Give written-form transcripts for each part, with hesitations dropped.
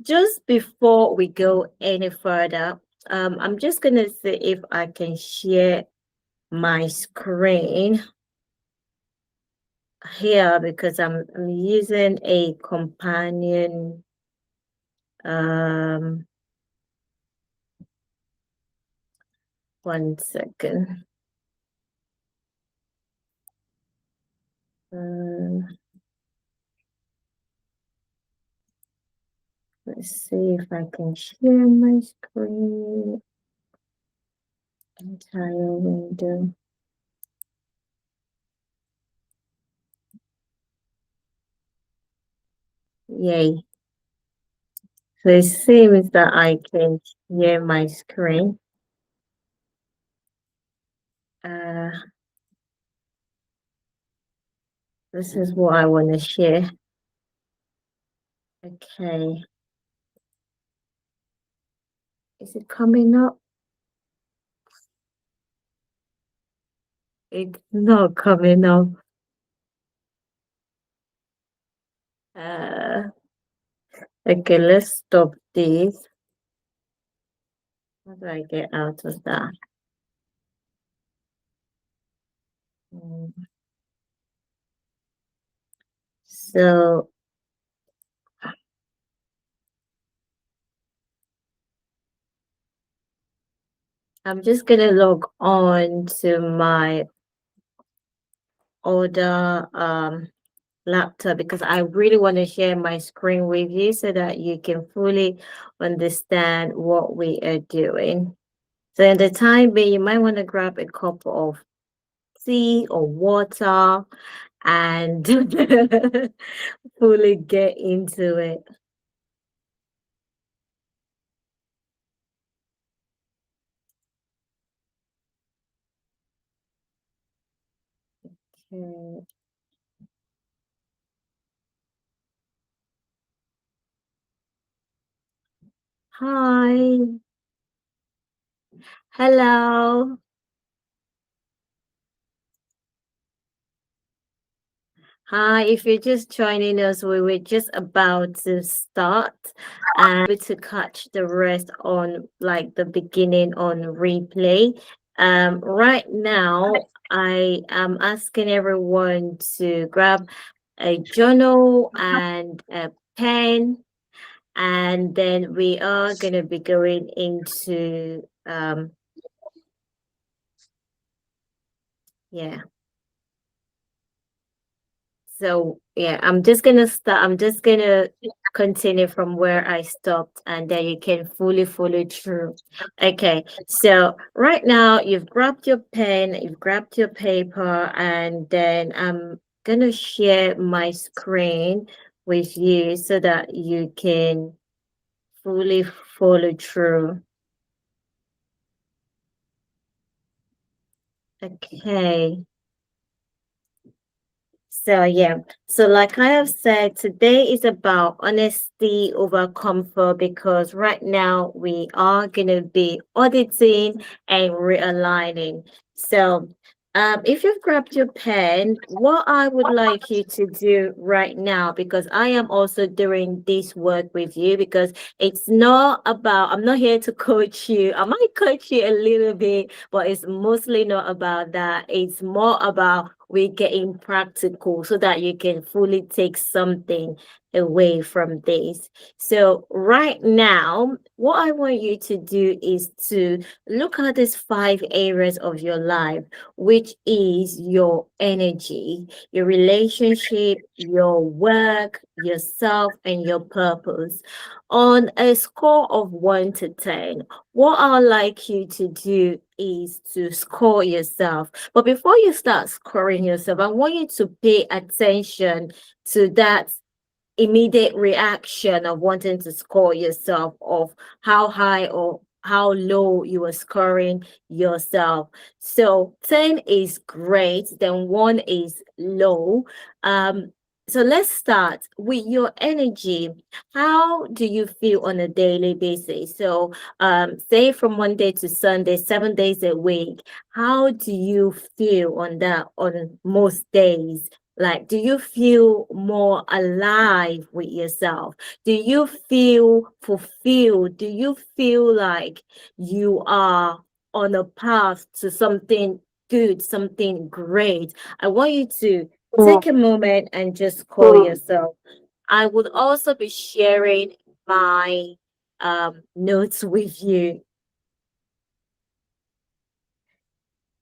just before we go any further, I'm just gonna see if I can share my screen here because I'm using a companion. One second. Let's see if I can share my screen. Entire window. Yay. So it seems that I can share my screen. This is what I want to share. Okay. Is it coming up? It's not coming up. Okay, let's stop this. How do I get out of that? So I'm just gonna log on to my other laptop because I really want to share my screen with you so that you can fully understand what we are doing. So in the time being, you might want to grab a cup of tea or water and fully get into it. Okay. Hi. Hello. Hi, if you're just joining us, we were just about to start and to catch the rest on like the beginning on replay. Right now, I am asking everyone to grab a journal and a pen, and then we are going to be going into, yeah. So yeah, I'm just gonna start. I'm just gonna continue from where I stopped, and then you can fully follow through. Okay. So right now you've grabbed your pen, you've grabbed your paper, and then I'm gonna share my screen with you so that you can fully follow through. Okay. So yeah, so like I have said, today is about honesty over comfort because right now we are gonna be auditing and realigning. So if you've grabbed your pen, what I would like you to do right now, because I am also doing this work with you, because it's not about, I'm not here to coach you. I might coach you a little bit, but it's mostly not about that. It's more about we getting practical so that you can fully take something away from this. So right now, what I want you to do is to look at these 5 areas of your life, which is your energy, your relationship, your work, yourself, and your purpose. On a score of 1 to 10, what I'd like you to do is to score yourself. But before you start scoring yourself, I want you to pay attention to that immediate reaction of wanting to score yourself, of how high or how low you are scoring yourself. So 10 is great, then 1 is low. So let's start with your energy. How do you feel on a daily basis? So say from Monday to Sunday, 7 days a week, how do you feel on that on most days? Like, do you feel more alive with yourself? Do you feel fulfilled? Do you feel like you are on a path to something good, something great? I want you to take a moment and just call yourself. I would also be sharing my notes with you.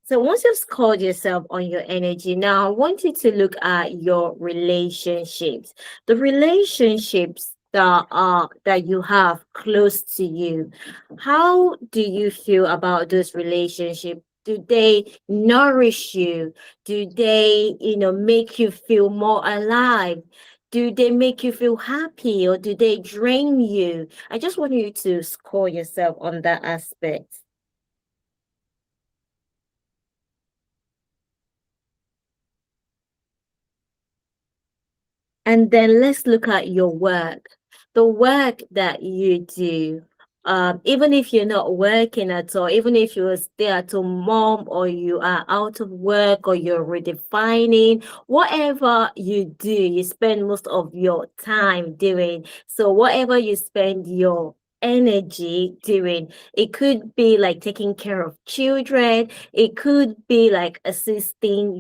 So once you've scored yourself on your energy, now I want you to look at your relationships. The relationships that you have close to you. How do you feel about those relationships? Do they nourish you? Do they, make you feel more alive? Do they make you feel happy or do they drain you? I just want you to score yourself on that aspect. And then let's look at your work, the work that you do. Even if you're not working at all, even if you're a stay-at-home mom or you are out of work or you're redefining, whatever you do, you spend most of your time doing. So whatever you spend your energy doing, it could be like taking care of children, it could be like assisting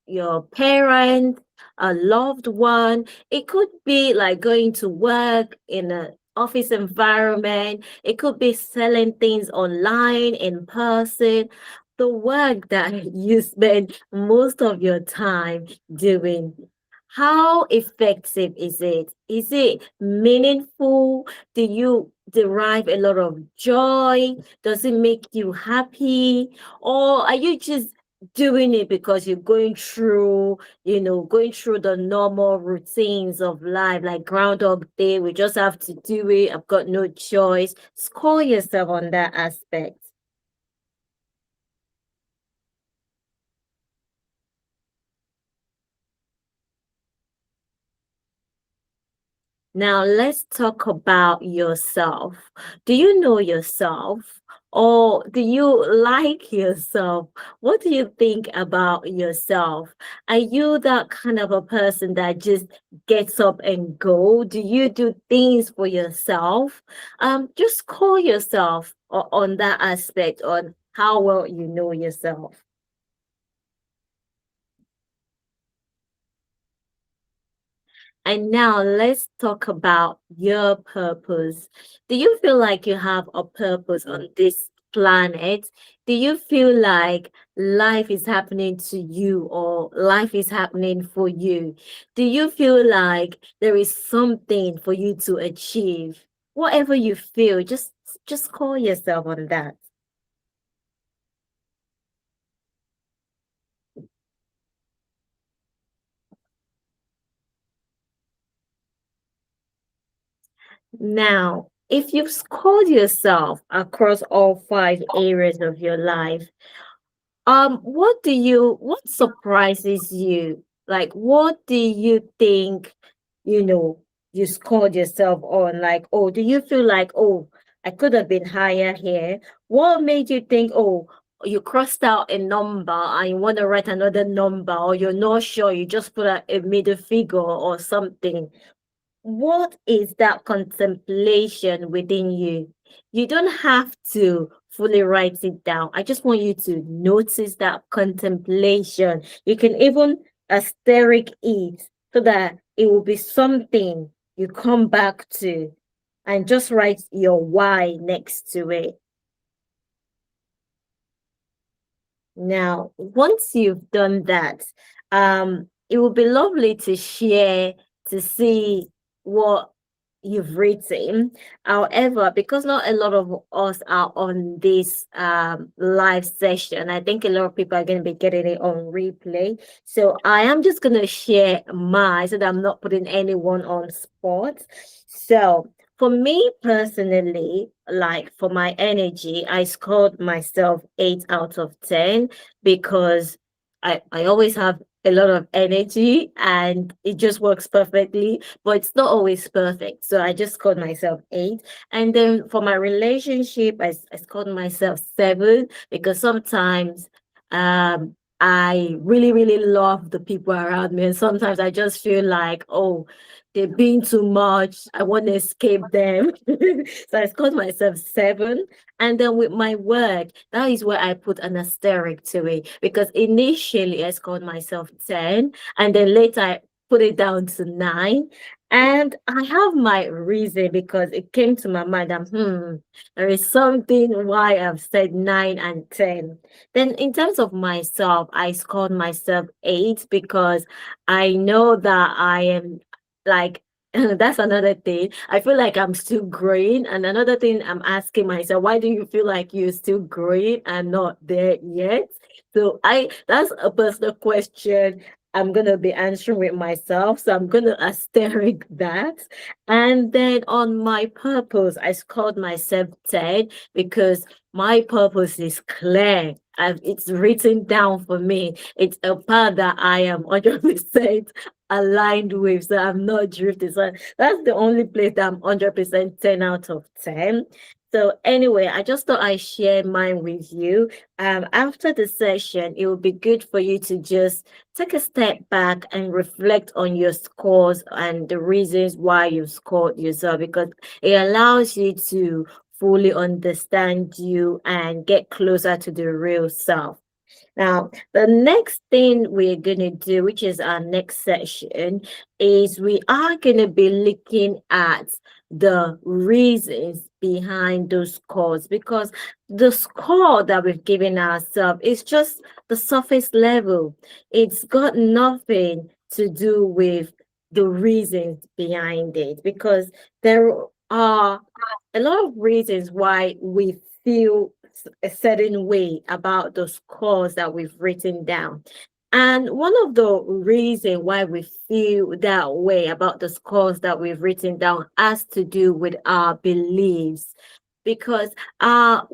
your parents, a loved one, it could be like going to work in an office environment. It could be selling things online, in person. The work that you spend most of your time doing. How effective is it? Is it meaningful? Do you derive a lot of joy? Does it make you happy? Or are you just doing it because you're going through the normal routines of life, like Groundhog Day? We just have to do it. I've got no choice. Score yourself on that aspect. Now, let's talk about yourself. Do you know yourself? Or do you like yourself? What do you think about yourself? Are you that kind of a person that just gets up and go? Do you do things for yourself? Just call yourself on that aspect, on how well you know yourself. And now let's talk about your purpose. Do you feel like you have a purpose on this planet? Do you feel like life is happening to you or life is happening for you? Do you feel like there is something for you to achieve? Whatever you feel, just call yourself on that. Now, if you've scored yourself across all five areas of your life, what surprises you? Like, what do you think, you know, you scored yourself on? Like, oh, do you feel like, oh, I could have been higher here? What made you think, oh, you crossed out a number and you want to write another number, or you're not sure, you just put a middle figure or something? What is that contemplation within you? You don't have to fully write it down. I just want you to notice that contemplation. You can even asterisk it so that it will be something you come back to, and just write your why next to it. Now, once you've done that, it would be lovely to share, to see what you've written. However, because not a lot of us are on this live session, I think a lot of people are going to be getting it on replay. So I am just going to share mine so that I'm not putting anyone on spot. So for me personally, like for my energy, I scored myself 8 out of 10 because I always have a lot of energy and it just works perfectly, but it's not always perfect. So I just scored myself 8. And then for my relationship, I scored myself 7 because sometimes I really, really love the people around me. And sometimes I just feel like, oh, they're being too much. I want to escape them. So I scored myself 7. And then with my work, that is where I put an asterisk to it. Because initially I scored myself 10. And then later I put it down to 9. And I have my reason because it came to my mind that, there is something why I've said 9 and 10. Then in terms of myself, I scored myself 8 because I know that I am like that's another thing. I feel like I'm still growing. And another thing I'm asking myself, why do you feel like you're still growing and not there yet? So I that's a personal question I'm gonna be answering with myself. So I'm gonna asterisk that. And then on my purpose, I scored myself 10 because my purpose is clear. It's written down for me. It's a path that I am 100% aligned with. So I'm not drifting. So that's the only place that I'm 100% 10 out of 10. So anyway, I just thought I share mine with you. After the session, it would be good for you to just take a step back and reflect on your scores and the reasons why you scored yourself, because it allows you to fully understand you and get closer to the real self. Now, the next thing we're going to do, which is our next session, is we are going to be looking at the reasons behind those scores, because the score that we've given ourselves is just the surface level. It's got nothing to do with the reasons behind it, because there are a lot of reasons why we feel a certain way about the scores that we've written down. And one of the reasons why we feel that way about the scores that we've written down has to do with our beliefs, because our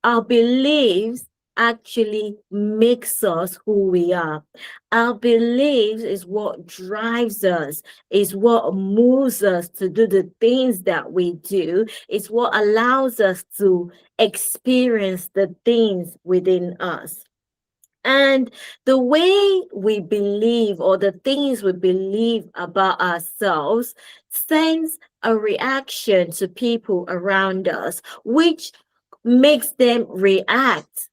our beliefs actually makes us who we are. Our beliefs is what drives us, is what moves us to do the things that we do, is what allows us to experience the things within us. And the way we believe, or the things we believe about ourselves, sends a reaction to people around us, which makes them react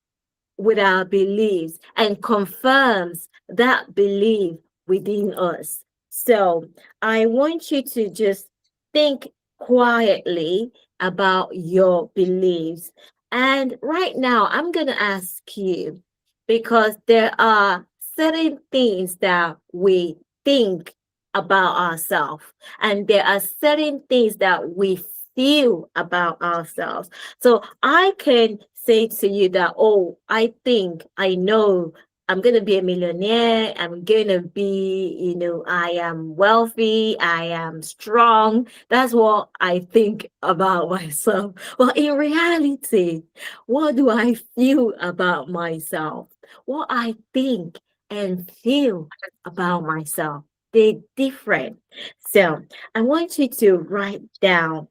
with our beliefs and confirms that belief within us. So I want you to just think quietly about your beliefs. And right now, I'm going to ask you, because there are certain things that we think about ourselves, and there are certain things that we feel about ourselves. So I can say to you that, oh, I think I know I'm going to be a millionaire. I'm going to be, I am wealthy. I am strong. That's what I think about myself. But in reality, what do I feel about myself? What I think and feel about myself, they're different. So I want you to write down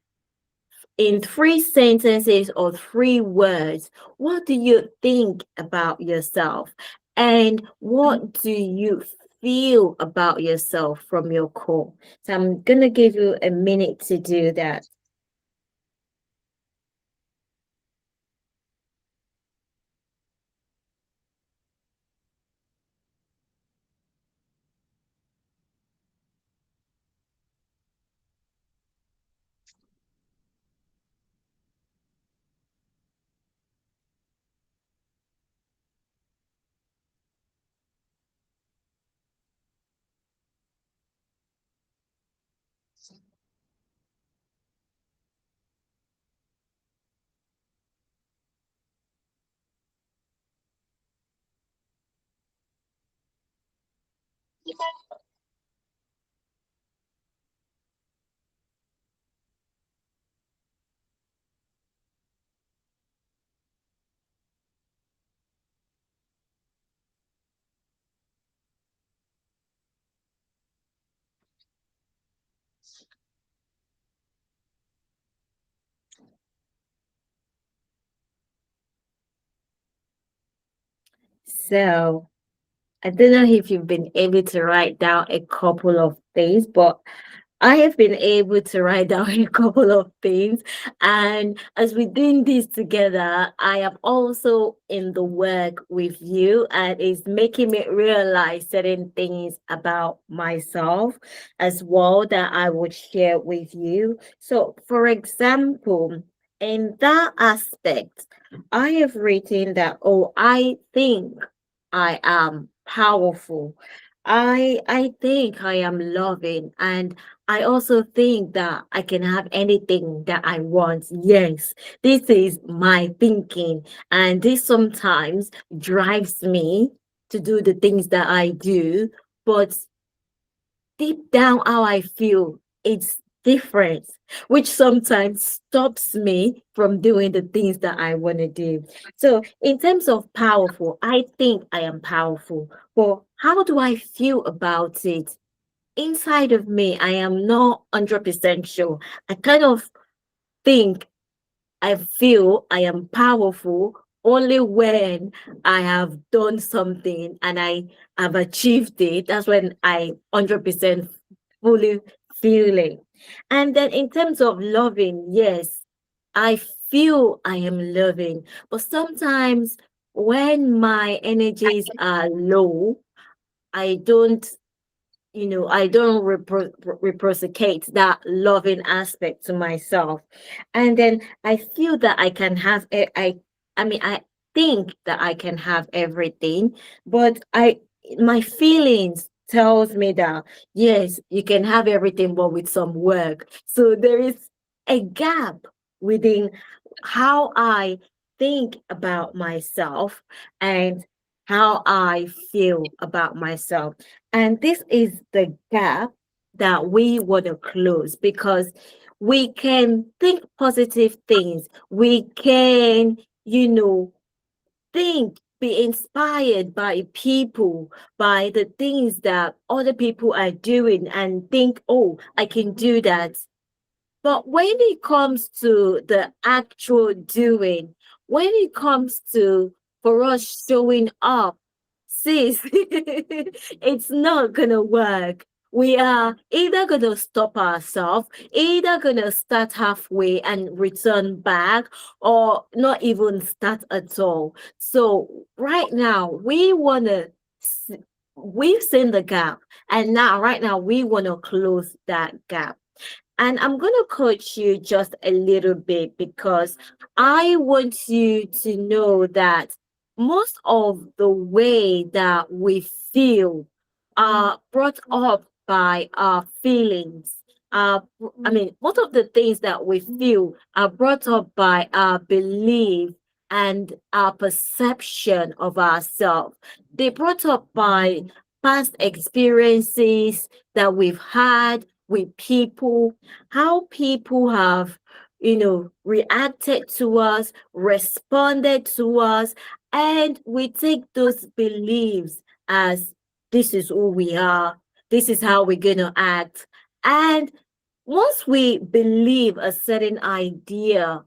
in 3 sentences or 3 words, what do you think about yourself? And what do you feel about yourself from your core? So I'm going to give you a minute to do that. So I don't know if you've been able to write down a couple of things, but I have been able to write down a couple of things. And as we're doing this together, I am also in the work with you, and it's making me realize certain things about myself as well that I would share with you. So, for example, in that aspect, I have written that, oh, I think I am powerful. I think I am loving, and I also think that I can have anything that I want. Yes, this is my thinking, and this sometimes drives me to do the things that I do. But deep down, how I feel, it's different, which sometimes stops me from doing the things that I want to do. So, in terms of powerful, I think I am powerful. But how do I feel about it? Inside of me, I am not 100% sure. I kind of think I feel I am powerful only when I have done something and I have achieved it. That's when I 100% fully feel it. And then in terms of loving, yes, I feel I am loving, but sometimes when my energies are low, I don't I don't reciprocate that loving aspect to myself. And then I feel that I can have, I mean, I think that I can have everything, but my feelings tells me that, yes, you can have everything, but with some work. So there is a gap within how I think about myself and how I feel about myself. And this is the gap that we want to close because we can think positive things. We can, think, be inspired by people, by the things that other people are doing and think, oh, I can do that. But when it comes to the actual doing, when it comes to for us showing up, sis, it's not gonna work. We are either gonna stop ourselves, either gonna start halfway and return back, or not even start at all. So right now, we've seen the gap, and now right now we wanna close that gap. And I'm going to coach you just a little bit because I want you to know that most of the way that we feel are brought up by our feelings. Most of the things that we feel are brought up by our belief and our perception of ourselves. They brought up by past experiences that we've had with people, how people have, reacted to us, responded to us, and we take those beliefs as this is who we are, this is how we're going to act. And once we believe a certain idea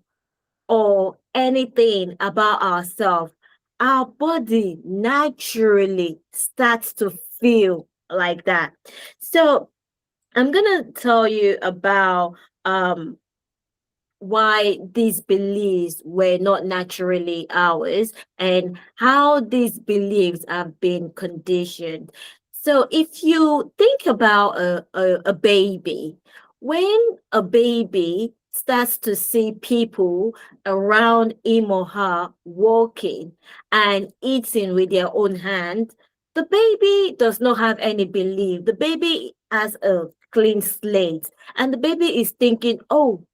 or anything about ourselves, our body naturally starts to feel like that. So, I'm gonna tell you about why these beliefs were not naturally ours and how these beliefs have been conditioned. So, if you think about a baby, when a baby starts to see people around him or her walking and eating with their own hand, the baby does not have any belief. The baby has a clean slate, and the baby is thinking, oh,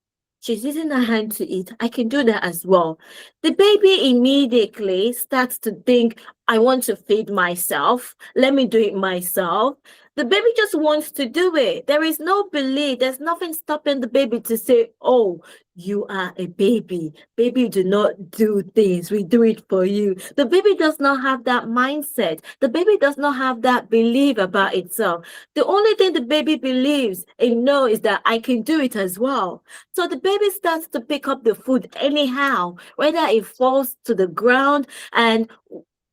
she's using her hand to eat. I can do that as well. The baby immediately starts to think, I want to feed myself. Let me do it myself. The baby just wants to do it. There is no belief. There's nothing stopping the baby to say, oh, you are a baby. Baby do not do things. We do it for you. The baby does not have that mindset. The baby does not have that belief about itself. The only thing the baby believes and know is that I can do it as well. So the baby starts to pick up the food anyhow, whether it falls to the ground and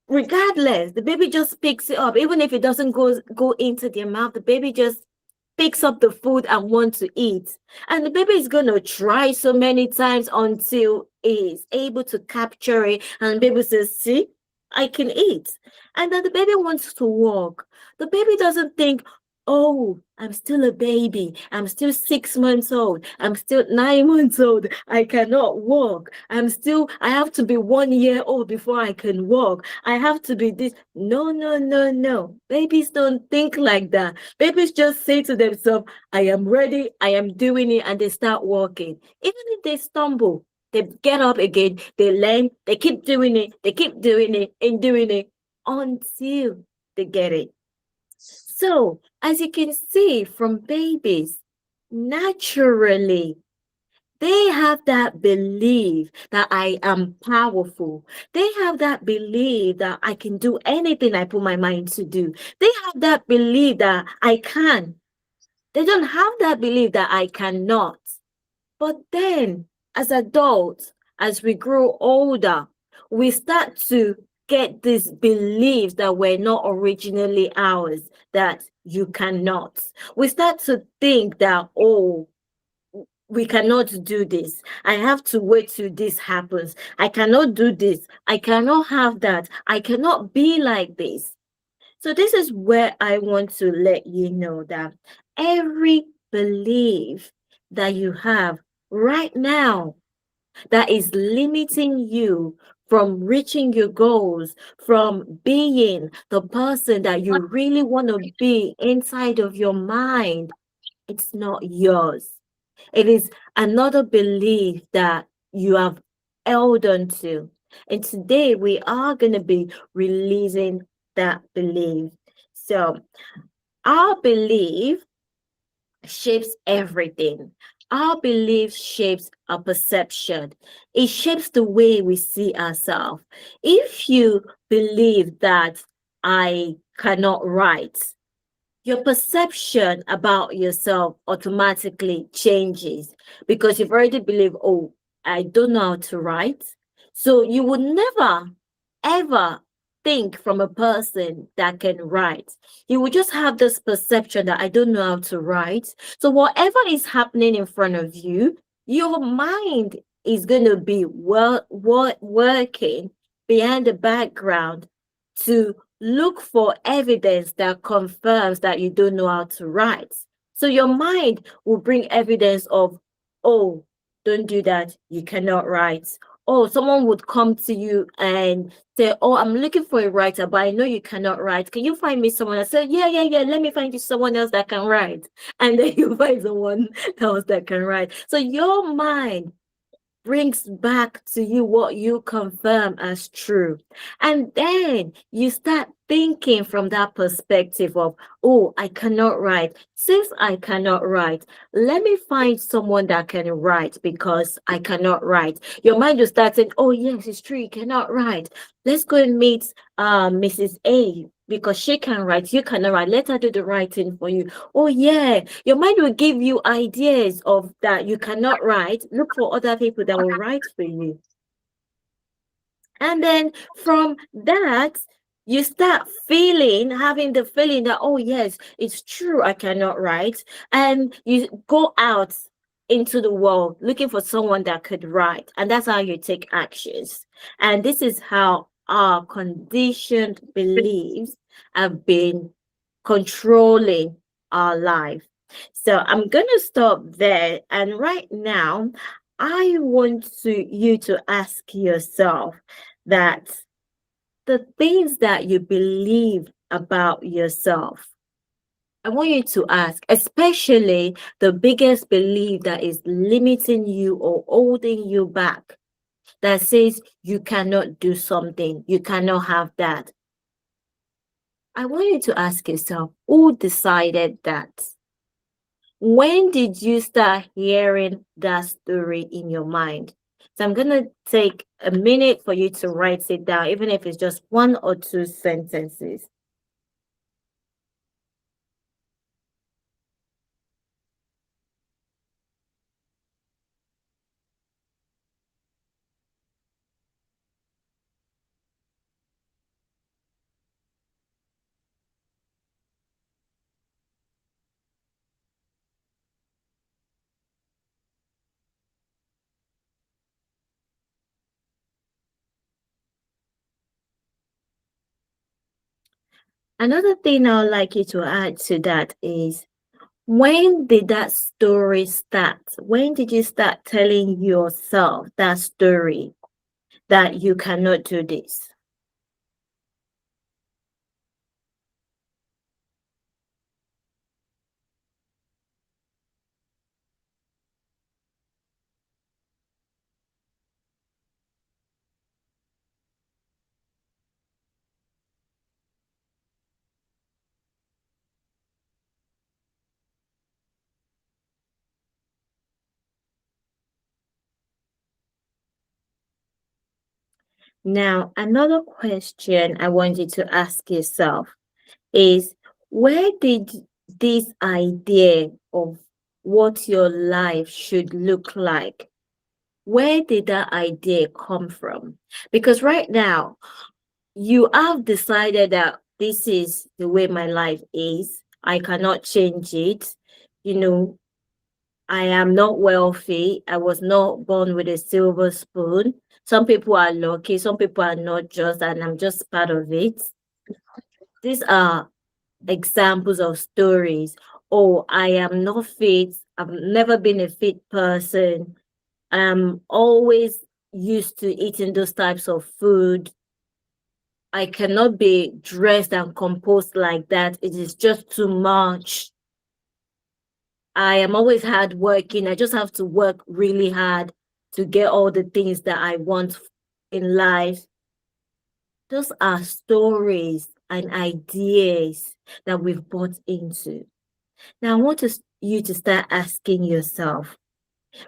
regardless, the baby just picks it up. Even if it doesn't go into their mouth, the baby just picks up the food and wants to eat. And the baby is going to try so many times until it is able to capture it. And the baby says, see, I can eat. And then the baby wants to walk. The baby doesn't think, oh, I'm still a baby. I'm still 6 months old. I'm still 9 months old. I cannot walk. I have to be 1 year old before I can walk. I have to be this. No, no, no, no. Babies don't think like that. Babies just say to themselves, I am ready. I am doing it. And they start walking. Even if they stumble, they get up again. They learn. They keep doing it. They keep doing it and doing it until they get it. So, as you can see from babies, naturally, they have that belief that I am powerful. They have that belief that I can do anything I put my mind to do. They have that belief that I can. They don't have that belief that I cannot. But then, as adults, as we grow older, we start to get these beliefs that were not originally ours, that you cannot. We start to think that, oh, we cannot do this. I have to wait till this happens. I cannot do this. I cannot have that. I cannot be like this. So this is where I want to let you know that every belief that you have right now that is limiting you from reaching your goals, from being the person that you really want to be inside of your mind, it's not yours. It is another belief that you have held on to. And today we are going to be releasing that belief. So, our belief shapes everything. Our belief shapes our perception. It shapes the way we see ourselves. If you believe that I cannot write, your perception about yourself automatically changes because you've already believed, oh, I don't know how to write. So you would never, ever think from a person that can write. You would just have this perception that I don't know how to write. So whatever is happening in front of you, your mind is going to be working behind the background to look for evidence that confirms that you don't know how to write. So your mind will bring evidence of, oh, don't do that, you cannot write. Oh, someone would come to you and say, oh, I'm looking for a writer, but I know you cannot write. Can you find me someone? I said, yeah, yeah, yeah, let me find you someone else that can write. And then you find someone else that can write. So your mind brings back to you what you confirm as true. And then you start thinking from that perspective of, oh, I cannot write. Since I cannot write, let me find someone that can write because I cannot write. Your mind will start saying, oh, yes, it's true, you cannot write. Let's go and meet Mrs. A because she can write. You cannot write. Let her do the writing for you. Oh, yeah. Your mind will give you ideas of that you cannot write. Look for other people that will write for you. And then from that, you start having the feeling that, oh, yes, it's true, I cannot write. And you go out into the world looking for someone that could write. And that's how you take actions. And this is how our conditioned beliefs have been controlling our life. So I'm going to stop there. And right now, I want you to ask yourself that the things that you believe about yourself, I want you to ask, especially the biggest belief that is limiting you or holding you back, that says you cannot do something, you cannot have that. I want you to ask yourself, who decided that? When did you start hearing that story in your mind? So I'm going to take a minute for you to write it down, even if it's just one or two sentences. Another thing I would like you to add to that is, when did that story start? When did you start telling yourself that story that you cannot do this? Now, another question I want you to ask yourself is, where did this idea of what your life should look like, where did that idea come from? Because right now, you have decided that this is the way my life is. I cannot change it. You know, I am not wealthy. I was not born with a silver spoon. Some people are lucky, some people are not just, and I'm just part of it. These are examples of stories. Oh, I am not fit. I've never been a fit person. I'm always used to eating those types of food. I cannot be dressed and composed like that. It is just too much. I am always hard working. I just have to work really hard to get all the things that I want in life. Those are stories and ideas that we've bought into. Now, I want you to start asking yourself,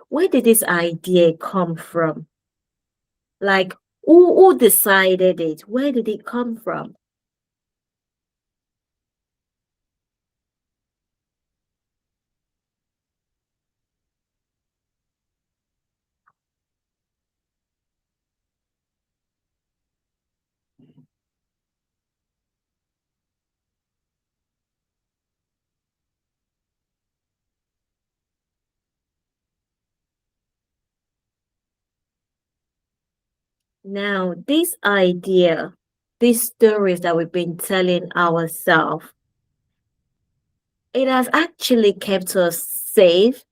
where did this idea come from? Like, who decided it? Where did it come from? Now, this idea, these stories that we've been telling ourselves, it has actually kept us safe,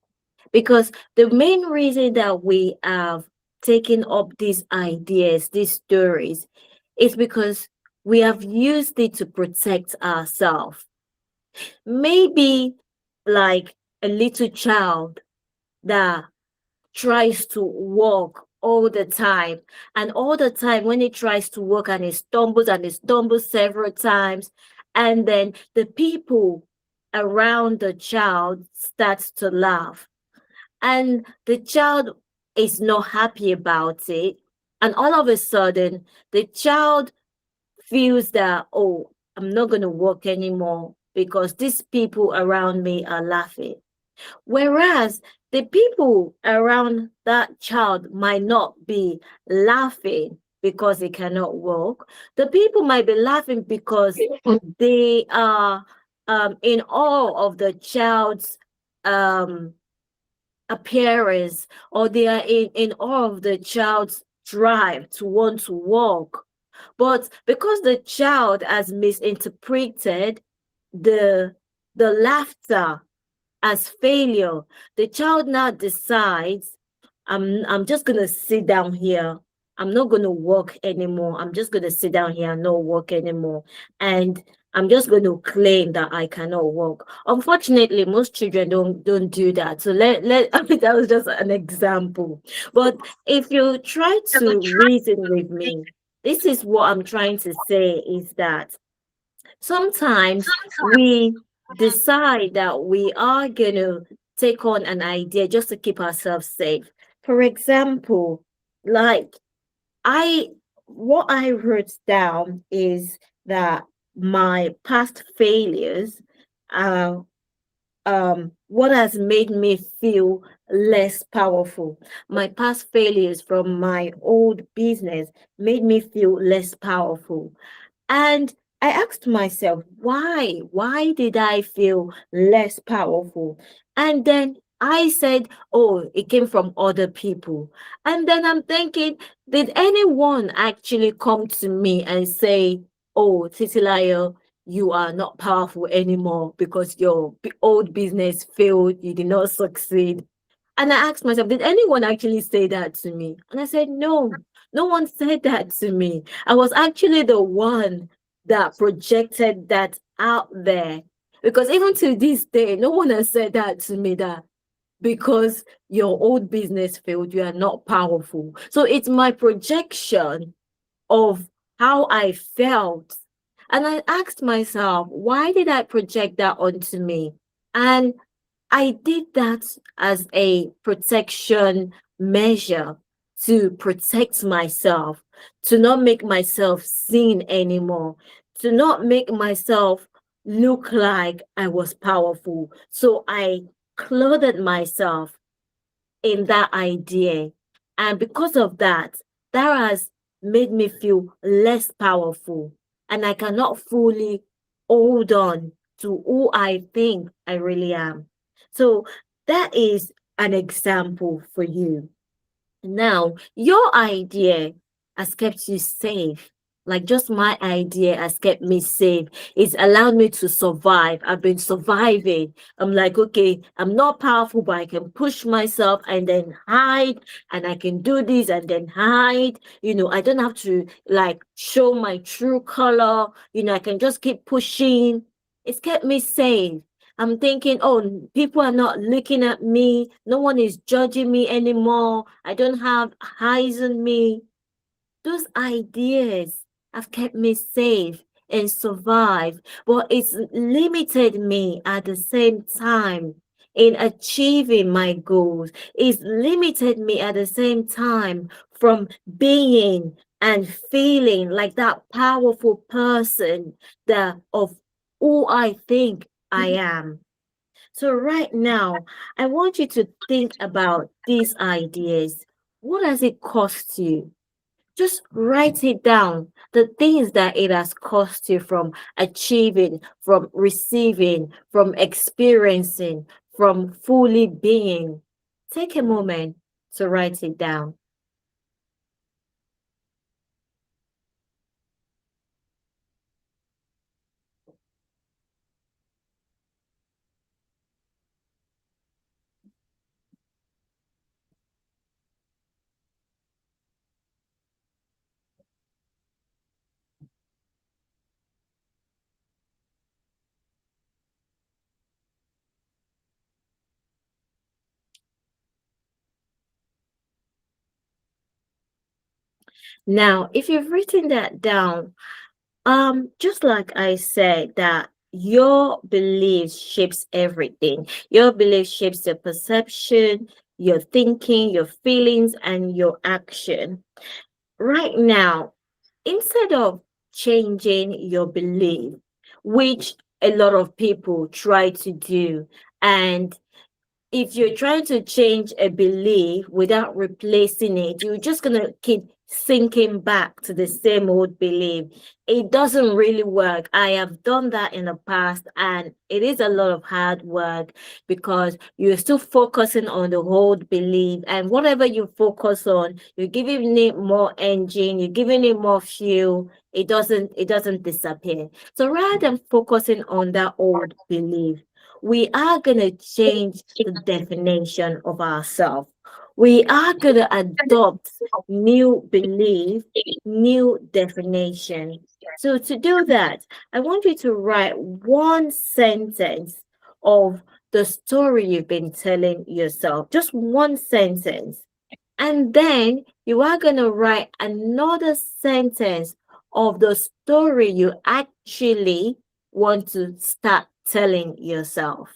because the main reason that we have taken up these ideas, these stories, is because we have used it to protect ourselves. Maybe like a little child that tries to walk all the time, and all the time when he tries to walk and he stumbles several times, and then the people around the child starts to laugh, and the child is not happy about it, and all of a sudden the child feels that, oh, I'm not going to walk anymore because these people around me are laughing. Whereas the people around that child might not be laughing because they cannot walk. The people might be laughing because they are in awe of the child's um, appearance, or they are in awe of the child's drive to want to walk. But because the child has misinterpreted the laughter as failure, the child now decides, I'm just gonna sit down here. I'm not gonna walk anymore. I'm just gonna sit down here and not walk anymore. And I'm just going to claim that I cannot walk. Unfortunately, most children don't do that. So that was just an example. But if you try to reason with me, this is what I'm trying to say, is that sometimes we decide that we are going to take on an idea just to keep ourselves safe. For example, like I what I wrote down is that my past failures are what has made me feel less powerful. My past failures from my old business made me feel less powerful. And I asked myself, why? Why did I feel less powerful? And then I said, oh, it came from other people. And then I'm thinking, did anyone actually come to me and say, oh, Titilayo, you are not powerful anymore because your old business failed, you did not succeed. And I asked myself, did anyone actually say that to me? And I said, no, no one said that to me. I was actually the one that projected that out there. Because even to this day, no one has said that to me, that because your old business failed, you are not powerful. So it's my projection of how I felt. And I asked myself, why did I project that onto me? And I did that as a protection measure to protect myself, to not make myself seen anymore, to not make myself look like I was powerful. So I clothed myself in that idea. And because of that, that has made me feel less powerful. And I cannot fully hold on to who I think I really am. So that is an example for you. Now, your idea has kept you safe. Like just my idea has kept me safe. It's allowed me to survive. I've been surviving. I'm like, okay, I'm not powerful, but I can push myself and then hide, and I can do this and then hide. I don't have to like show my true color. I can just keep pushing. It's kept me safe. I'm thinking, oh, people are not looking at me. No one is judging me anymore. I don't have eyes on me. Those ideas have kept me safe and survived, but it's limited me at the same time in achieving my goals. It's limited me at the same time from being and feeling like that powerful person that of who I think I am. So right now, I want you to think about these ideas. What does it cost you? Just write it down. The things that it has cost you from achieving, from receiving, from experiencing, from fully being. Take a moment to write it down. Now, if you've written that down, just like I said, that your belief shapes everything. Your belief shapes your perception, your thinking, your feelings, and your action. Right now, instead of changing your belief, which a lot of people try to do, and if you're trying to change a belief without replacing it, you're just going to keep sinking back to the same old belief. It doesn't really work. I have done that in the past, and it is a lot of hard work because you're still focusing on the old belief, and whatever you focus on, you're giving it more engine, you're giving it more fuel. It doesn't disappear. So rather than focusing on that old belief, we are going to change the definition of ourselves. We are going to adopt new belief, new definition. So to do that, I want you to write one sentence of the story you've been telling yourself, just one sentence. And then you are going to write another sentence of the story you actually want to start telling yourself.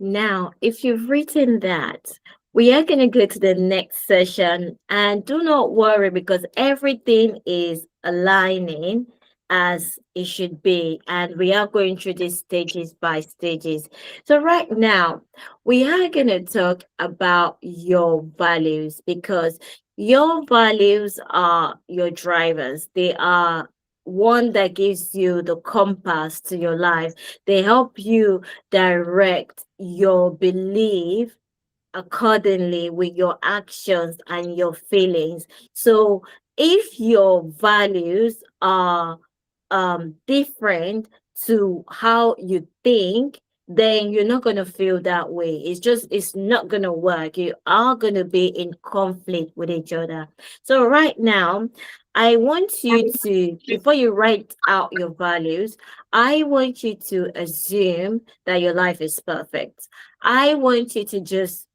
Now, if you've written that, we are going to go to the next session. And do not worry because everything is aligning as it should be. And we are going through these stages by stages. So, right now, we are going to talk about your values because your values are your drivers. They are one that gives you the compass to your life. They help you direct your belief accordingly with your actions and your feelings. So if your values are different to how you think, then you're not going to feel that way. It's not going to work. You are going to be in conflict with each other. So right now, I want you to, before you write out your values, I want you to assume that your life is perfect. I want you to just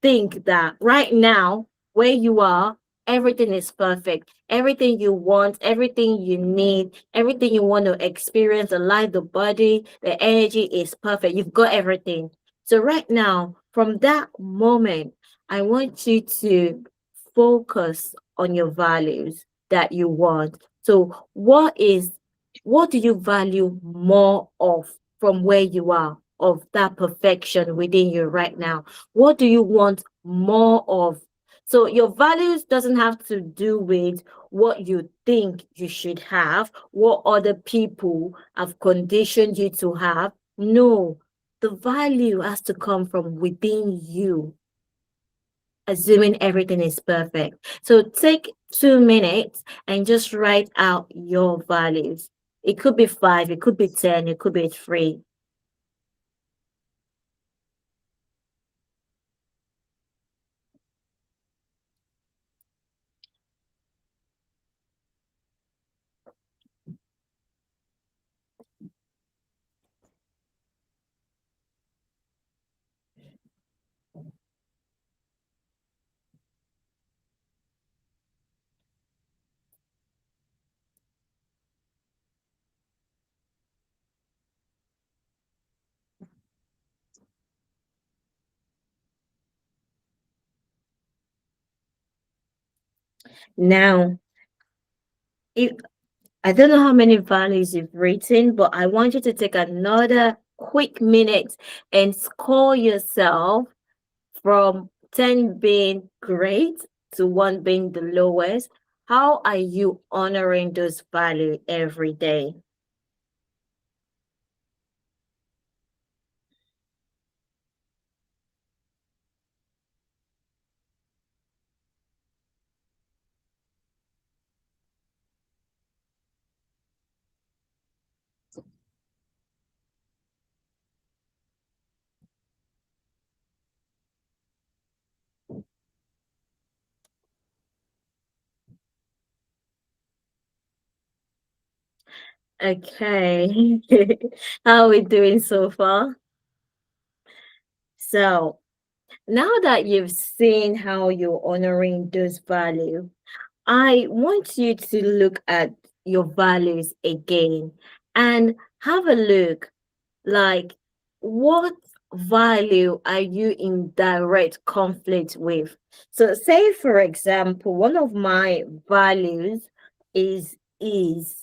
think that right now, where you are, everything is perfect. Everything you want, everything you need, everything you want to experience, the life, the body, the energy is perfect. You've got everything. So, right now, from that moment, I want you to focus on your values that you want. So, what do you value more of from where you are, of that perfection within you right now? What do you want more of? So your values doesn't have to do with what you think you should have, what other people have conditioned you to have. No, the value has to come from within you, assuming everything is perfect. So take 2 minutes and just write out your values. It could be five, it could be 10, it could be three. Now, if I don't know how many values you've written, but I want you to take another quick minute and score yourself from 10 being great to 1 being the lowest. How are you honoring those values every day? Okay. How are we doing so far? So now that you've seen how you're honoring those values, I want you to look at your values again and have a look like what value are you in direct conflict with? So say for example, one of my values is ease.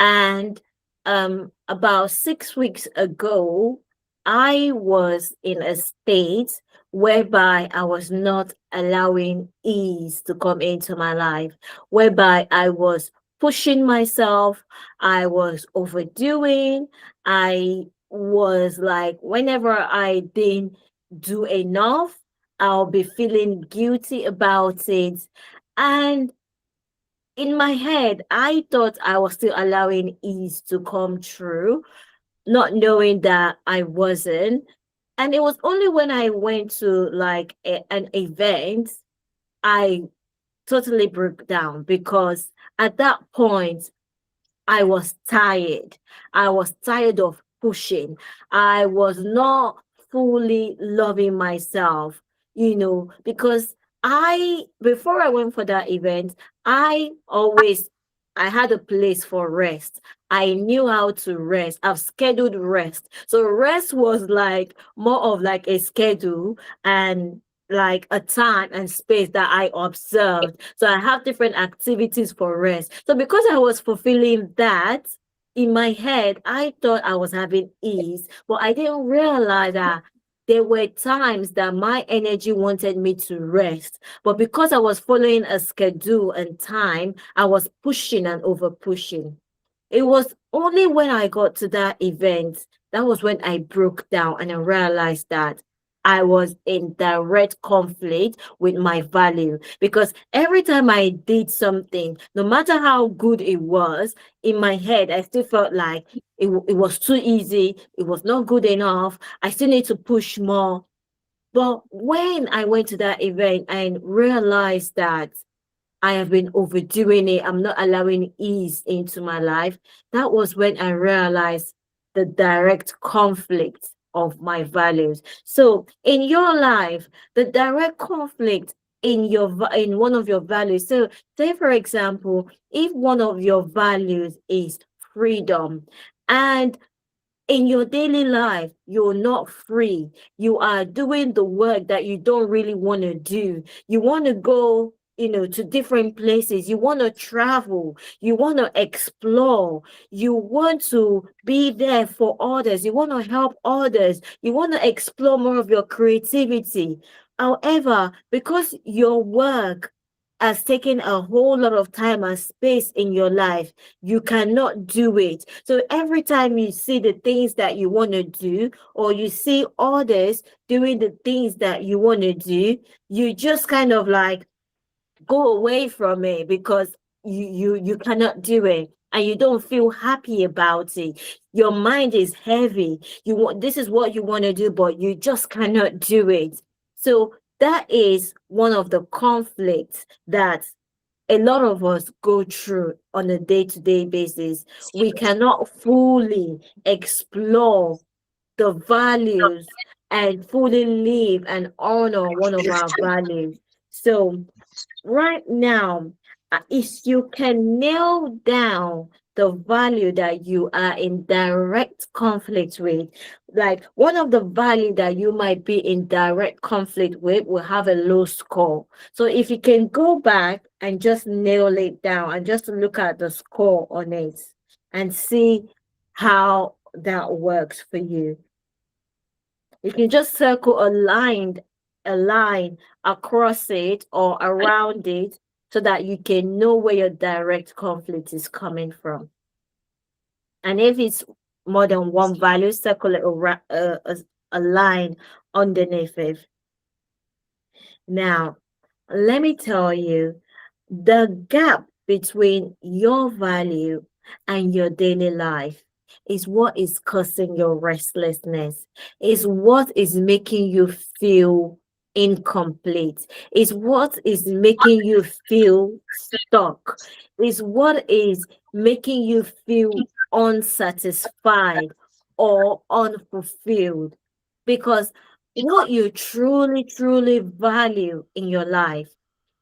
And about 6 weeks ago, I was in a state whereby I was not allowing ease to come into my life, whereby I was pushing myself, I was overdoing, I was like, whenever I didn't do enough, I'll be feeling guilty about it. And in my head, I thought I was still allowing ease to come true, not knowing that I wasn't. And it was only when I went to like an event, I totally broke down because at that point, I was tired. I was tired of pushing. I was not fully loving myself, because before I went for that event, I always I had a place for rest. I knew how to rest. I've scheduled rest. So rest was like more of like a schedule and like a time and space that I observed. So I have different activities for rest. So because I was fulfilling that in my head, I thought I was having ease, but I didn't realize that there were times that my energy wanted me to rest. But because I was following a schedule and time, I was pushing and over pushing. It was only when I got to that event, that was when I broke down and I realized that I was in direct conflict with my value, because every time I did something, no matter how good it was, in my head, I still felt like it was too easy. It was not good enough. I still need to push more. But when I went to that event and realized that I have been overdoing it, I'm not allowing ease into my life, that was when I realized the direct conflict of my values. So in your life, the direct conflict in in one of your values. So say for example, if one of your values is freedom, and in your daily life, you're not free. You are doing the work that you don't really want to do. You want to go, to different places. You want to travel. You want to explore. You want to be there for others. You want to help others. You want to explore more of your creativity. However, because your work has taken a whole lot of time and space in your life, you cannot do it. So every time you see the things that you want to do, or you see others doing the things that you want to do, you just kind of like go away from it because you cannot do it and you don't feel happy about it. Your mind is heavy. This is what you want to do, but you just cannot do it. So that is one of the conflicts that a lot of us go through on a day-to-day basis. We cannot fully explore the values and fully live and honor one of our values. So right now, if you can nail down the value that you are in direct conflict with, like one of the value that you might be in direct conflict with will have a low score. So if you can go back and just nail it down and just look at the score on it and see how that works for you. You can just circle a line across it or around it so that you can know where your direct conflict is coming from. And if it's more than one value, circle a line underneath it. Now, let me tell you, the gap between your value and your daily life is what is causing your restlessness, is what is making you feel incomplete, is what is making you feel stuck, is what is making you feel unsatisfied or unfulfilled. Because what you truly, truly value in your life,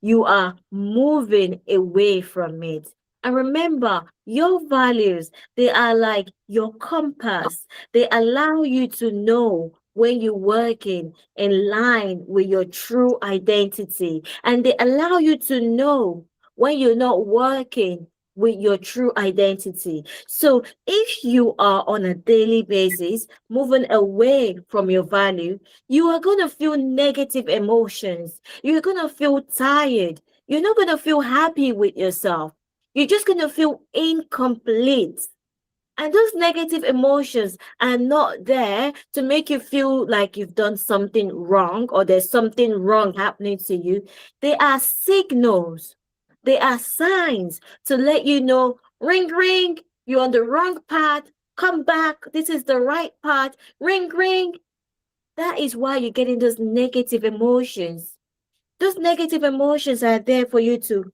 you are moving away from it. And remember, your values, they are like your compass. They allow you to know when you're working in line with your true identity. And they allow you to know when you're not working with your true identity. So if you are on a daily basis moving away from your value, you are going to feel negative emotions. You're going to feel tired. You're not going to feel happy with yourself. You're just going to feel incomplete. And those negative emotions are not there to make you feel like you've done something wrong or there's something wrong happening to you. They are signals. They are signs to let you know, ring, ring, you're on the wrong path. Come back. This is the right path. Ring, ring. That is why you're getting those negative emotions. Those negative emotions are there for you to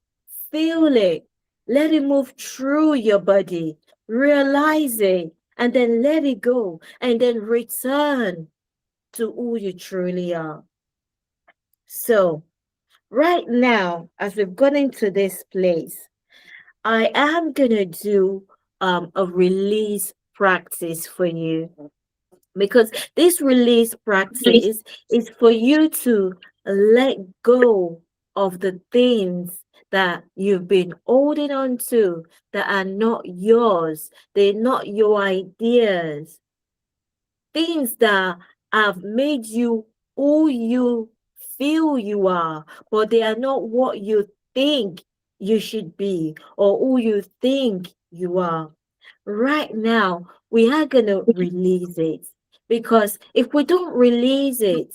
feel it. Let it move through your body. Realize it. And then let it go. And then return to who you truly are. So, right now, as we've gotten to this place, I am gonna do a release practice for you, because this release practice is for you to let go of the things that you've been holding on to that are not yours. They're not your ideas. Things that have made you who you feel you are, but they are not what you think you should be or who you think you are. Right now, we are going to release it, because if we don't release it,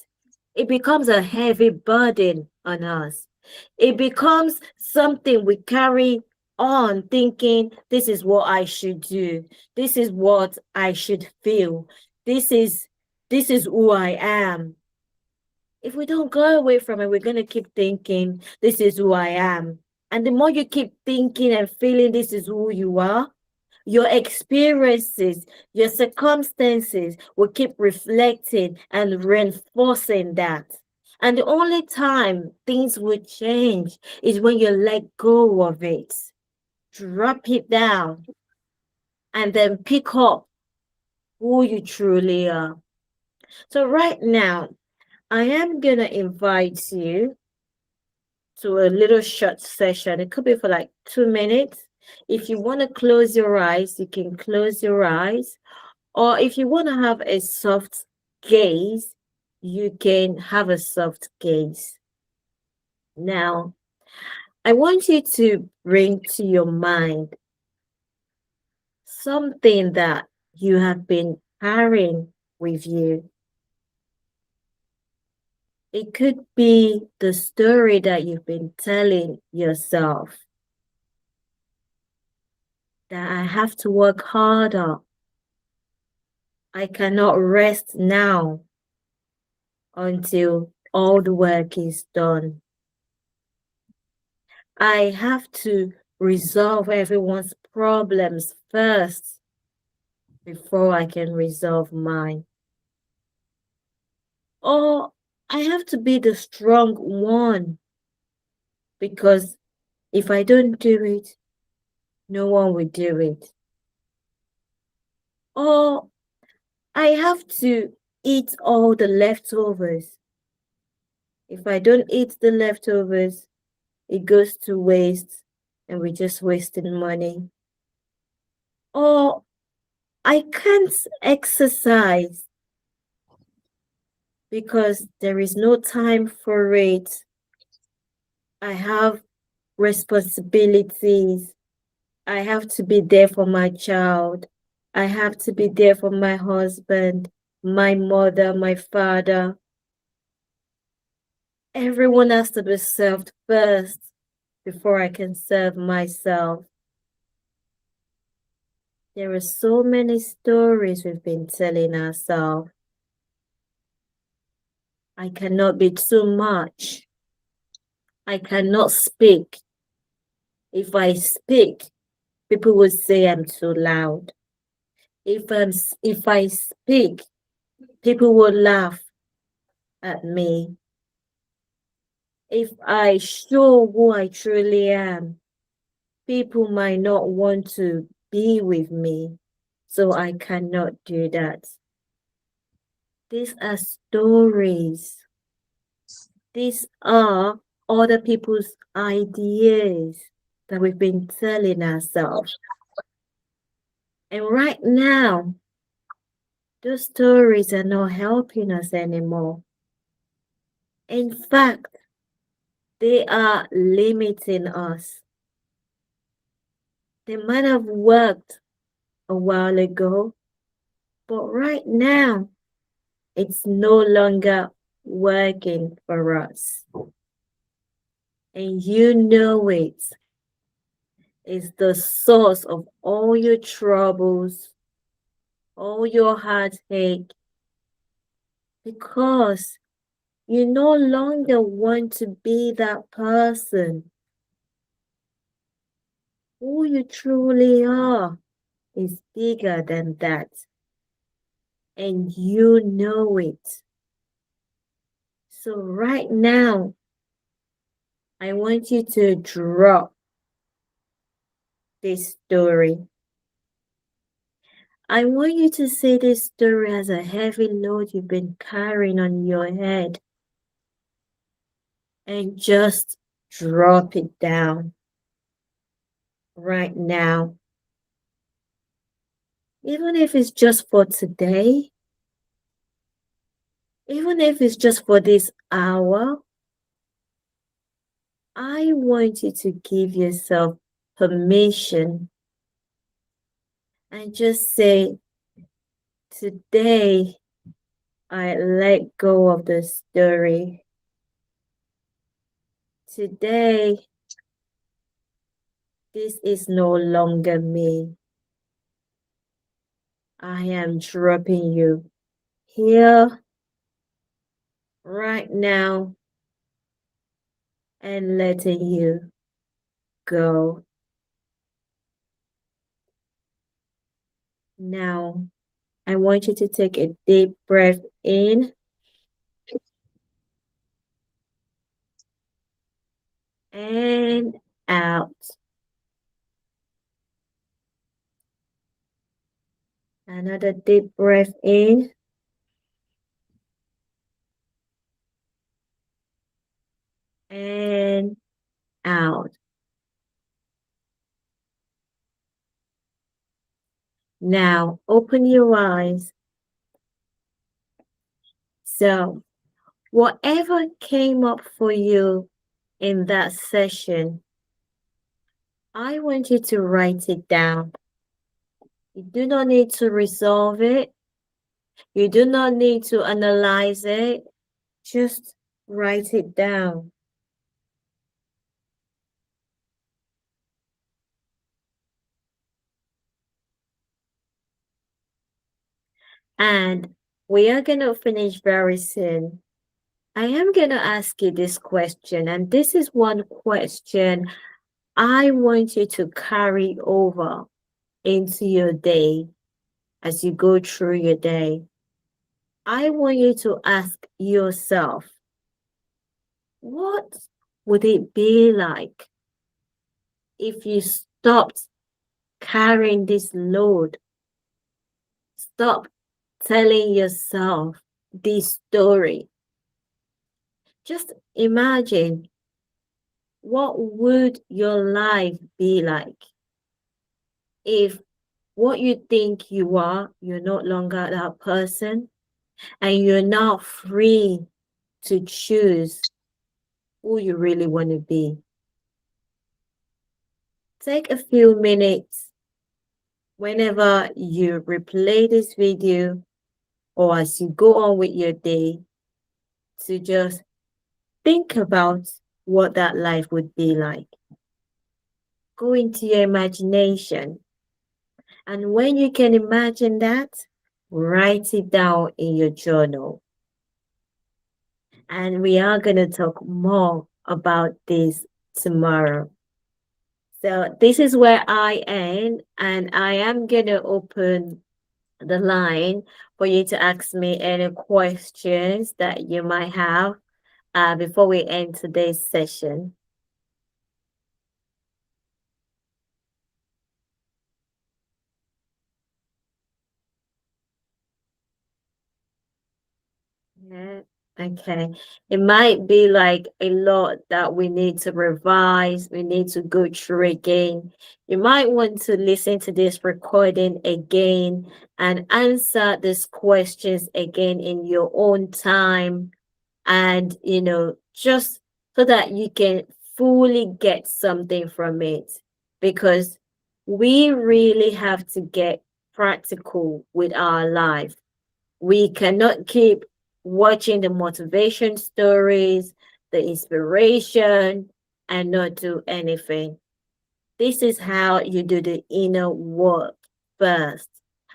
it becomes a heavy burden on us. It becomes something we carry on thinking, this is what I should do. This is what I should feel. This is this is who I am. If we don't go away from it, we're going to keep thinking, this is who I am. And the more you keep thinking and feeling this is who you are, your experiences, your circumstances will keep reflecting and reinforcing that. And the only time things will change is when you let go of it, drop it down, and then pick up who you truly are. So, right now, I am going to invite you to a little short session. It could be for like 2 minutes. If you want to close your eyes, you can close your eyes. Or if you want to have a soft gaze, you can have a soft gaze. Now, I want you to bring to your mind something that you have been carrying with you. It could be the story that you've been telling yourself, that I have to work harder. I cannot rest now until all the work is done. I have to resolve everyone's problems first before I can resolve mine. Or I have to be the strong one, because if I don't do it, no one will do it. Or I have to eat all the leftovers. If I don't eat the leftovers, it goes to waste and we're just wasting money. Or I can't exercise because there is no time for it. I have responsibilities. I have to be there for my child. I have to be there for my husband, my mother, my father. Everyone has to be served first before I can serve myself. There are so many stories we've been telling ourselves. I cannot be too much. I cannot speak. If I speak, people will say I'm too loud. If I speak, people will laugh at me. If I show who I truly am, people might not want to be with me, so I cannot do that. These are stories. These are other people's ideas that we've been telling ourselves. And right now, those stories are not helping us anymore. In fact, they are limiting us. They might have worked a while ago, but right now, it's no longer working for us. And you know it. It's the source of all your troubles, all your heartache, because you no longer want to be that person. Who you truly are is bigger than that. And you know it. So right now, I want you to drop this story. I want you to see this story as a heavy load you've been carrying on your head and just drop it down right now. Even if it's just for today, even if it's just for this hour, I want you to give yourself permission and just say, today I let go of the story. Today, this is no longer me. I am dropping you here, right now, and letting you go. Now, I want you to take a deep breath in and out. Another deep breath in and out. Now, open your eyes. So, whatever came up for you in that session, I want you to write it down. You do not need to resolve it. You do not need to analyze it. Just write it down. And we are going to finish very soon. I am going to ask you this question, and this is one question I want you to carry over into your day as you go through your day. I want you to ask yourself, what would it be like if you stopped carrying this load? Stop telling yourself this story. Just imagine, what would your life be like if what you think you are, you're no longer that person, and you're now free to choose who you really want to be? Take a few minutes whenever you replay this video or as you go on with your day to just think about what that life would be like. Go into your imagination. And when you can imagine that, write it down in your journal. And we are going to talk more about this tomorrow. So this is where I end, and I am going to open the line for you to ask me any questions that you might have before we end today's session. Yeah. Okay. It might be like a lot that we need to revise, we need to go through again. You might want to listen to this recording again and answer these questions again in your own time, and just so that you can fully get something from it, because we really have to get practical with our life. We cannot keep watching the motivation stories, the inspiration, and not do anything. This is how you do the inner work first.